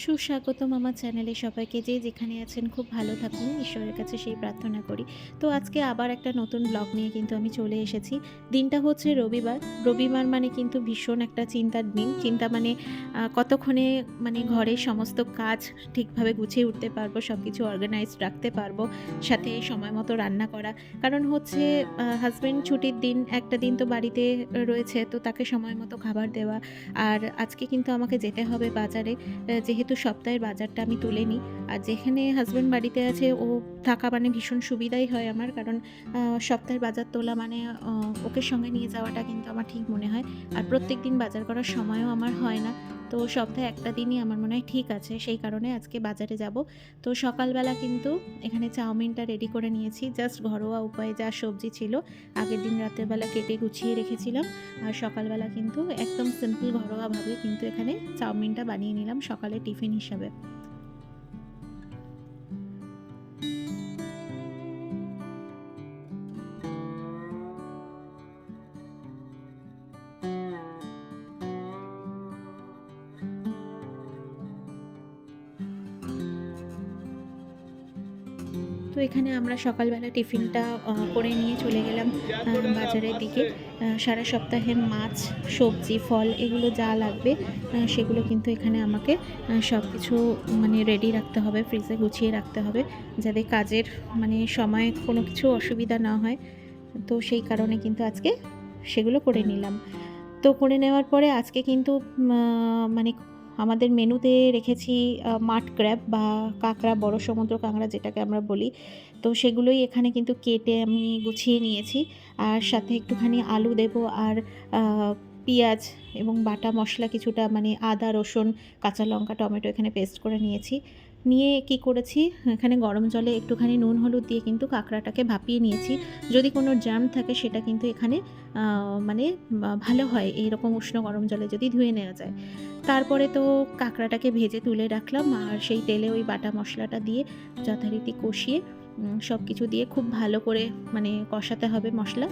সুস্বাগতম আমার চ্যানেলে সবাইকে। যে যেখানে আছেন খুব ভালো থাকুন, ঈশ্বরের কাছে সেই প্রার্থনা করি। তো আজকে আবার একটা নতুন ব্লগ নিয়ে কিন্তু আমি চলে এসেছি। দিনটা হচ্ছে রবিবার। রবিবার মানে কিন্তু ভীষণ একটা চিন্তার দিন। চিন্তা মানে কতক্ষণে মানে ঘরের সমস্ত কাজ ঠিকভাবে গুছিয়ে উঠতে পারবো, সবকিছু অর্গানাইজড রাখতে পারবো, সাথে সময় মতো রান্না করা। কারণ হচ্ছে হাসব্যান্ড ছুটির দিন, একটা দিন তো বাড়িতে রয়েছে, তো তাকে সময় মতো খাবার দেওয়া। আর আজকে কিন্তু আমাকে যেতে হবে বাজারে। যেহেতু সপ্তাহের বাজারটা আমি তুলে নিই। আর যেখানে হাসব্যান্ড বাড়িতে আছে ও থাকা মানে ভীষণ সুবিধাই হয় আমার। কারণ সপ্তাহের বাজার তোলা মানে ওকে সঙ্গে নিয়ে যাওয়াটা কিন্তু আমার ঠিক মনে হয়। আর প্রত্যেকদিন বাজার করার সময়ও আমার হয় না। তো সপ্তাহে একটা দিনই আমার মনে হয় ঠিক আছে। সেই কারণে আজকে বাজারে যাব। তো সকালবেলা কিন্তু এখানে চাউমিনটা রেডি করে নিয়েছি। জাস্ট ঘরোয়া উপায়ে যা সবজি ছিল আগের দিন রাতের বেলা কেটে গুছিয়ে রেখেছিলাম। আর সকালবেলা কিন্তু একদম সিম্পল ঘরোয়াভাবে কিন্তু এখানে চাউমিনটা বানিয়ে নিলাম সকালে টিফিন হিসাবে। তো এখানে আমরা সকালবেলা টিফিনটা করে নিয়ে চলে গেলাম বাজারের দিকে। সারা সপ্তাহের মাছ, সবজি, ফল এগুলো যা লাগবে সেগুলো কিন্তু এখানে আমাকে সবকিছু মানে রেডি রাখতে হবে, ফ্রিজে গুছিয়ে রাখতে হবে, যাতে কাজের মানে সময় কোনো কিছু অসুবিধা না হয়। তো সেই কারণে কিন্তু আজকে সেগুলো করে নিলাম। তো করে নেওয়ার পরে আজকে কিন্তু মানে আমাদের মেনুতে রেখেছি মাড ক্র্যাব বা কাঁকড়া, বড় সমুদ্র কাঁকড়া যেটাকে আমরা বলি। তো সেগুলোই এখানে কিন্তু কেটে আমি গুছিয়ে নিয়েছি। আর সাথে একটুখানি আলু দেবো আর আ পিঁয়াজ এবং বাটা মসলা কিছুটা মানে আদা, রসুন, কাঁচা লঙ্কা, টমেটো এখানে পেস্ট করে নিয়েছি। নিয়ে কি করেছি, এখানে গরম জলে একটুখানি নুন, হলুদ দিয়ে কিন্তু কাঁকড়াটাকে ভাপিয়ে নিয়েছি। যদি কোনো জার্ম থাকে সেটা কিন্তু এখানে আ মানে ভালো হয় এইরকম উষ্ণ গরম জলে যদি ধুয়ে নেওয়া যায়। তারপরে তো কাঁকড়াটাকে ভেজে তুলে রাখলাম আর সেই তেলে ওই বাটা মশলাটা দিয়ে যথারীতি কষিয়ে সবকিছু দিয়ে খুব ভালো করে মানে কষাতে হবে মশলা।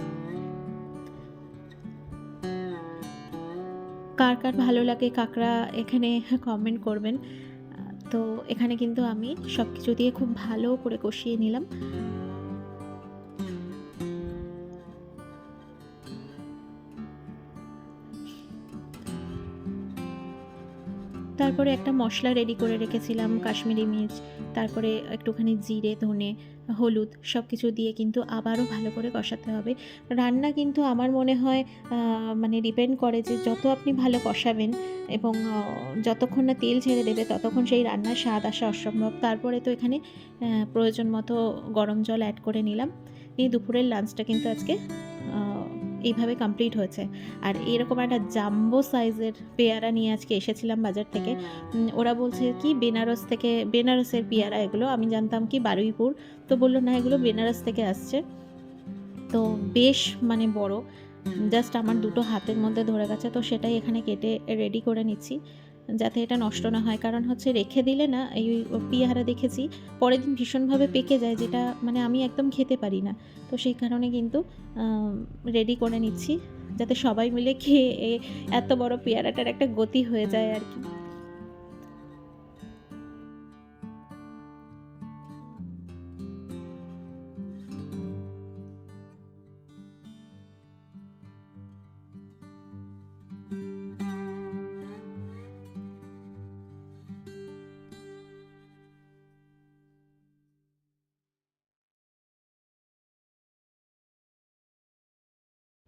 কার ভালো লাগে কাঁকড়া এখানে কমেন্ট করবেন। আ তো এখানে কিন্তু আমি সবকিছু দিয়ে খুব ভালো করে কষিয়ে নিলাম। তারপরে একটা মসলা রেডি করে রেখেছিলাম, কাশ্মীরি মির্চ, তারপরে একটুখানি জিরে, ধনে, হলুদ সবকিছু দিয়ে কিন্তু আবারও ভালো করে কষাতে হবে। রান্না কিন্তু আমার মনে হয় আ মানে ডিপেন্ড করে যে যত আপনি ভালো কষাবেন এবং যতক্ষণ না তেল ছেড়ে দেবে ততক্ষণ সেই রান্নার স্বাদ আসা অসম্ভব। তারপরে তো এখানে প্রয়োজন মতো গরম জল এড করে নিলাম। নিয়ে দুপুরের লাঞ্চটা কিন্তু আজকে আ এইভাবে কমপ্লিট হয়েছে। আর এরকম একটা জাম্বো সাইজের পেয়ারা নিয়ে আজকে এসেছিলাম বাজার থেকে। ওরা বলছে কি বেনারস থেকে, বেনারসের পেয়ারা এগুলো। আমি জানতাম কি বারুইপুর। তো বলল না এগুলো বেনারস থেকে আসছে। তো বেশ মানে বড়। জাস্ট আমার দুটো হাতের মধ্যে ধরে গেছে। তো সেটাই এখানে কেটে রেডি করে নিচ্ছি। যাতে এটা নষ্ট না হয়। কারণ হচ্ছে রেখে দিলে না এই পিয়ারা দেখেছি পরের দিন ভীষণভাবে পেকে যায়, যেটা মানে আমি একদম খেতে পারি না। তো সেই কারণে কিন্তু রেডি করে নিচ্ছি। যাতে সবাই মিলে খেয়ে এত বড় পেয়ারাটার একটা গতি হয়ে যায় আরকি।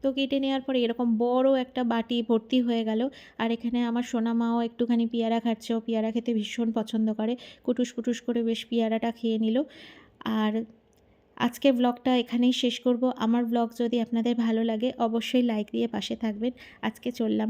তো কেটে নেওয়ার পরে এরকম বড় একটা বাটি ভর্তি হয়ে গেল। আর এখানে আমার সোনামাও একটুখানি পেয়ারা খাচ্ছে। ও পেয়ারা খেতে ভীষণ পছন্দ করে। কুটুস করে বেশ পেয়ারাটা খেয়ে নিল। আর আজকের ব্লগটা এখানেই শেষ করব। আমার ব্লগ যদি আপনাদের ভালো লাগে অবশ্যই লাইক দিয়ে পাশে থাকবেন। আজকে চললাম।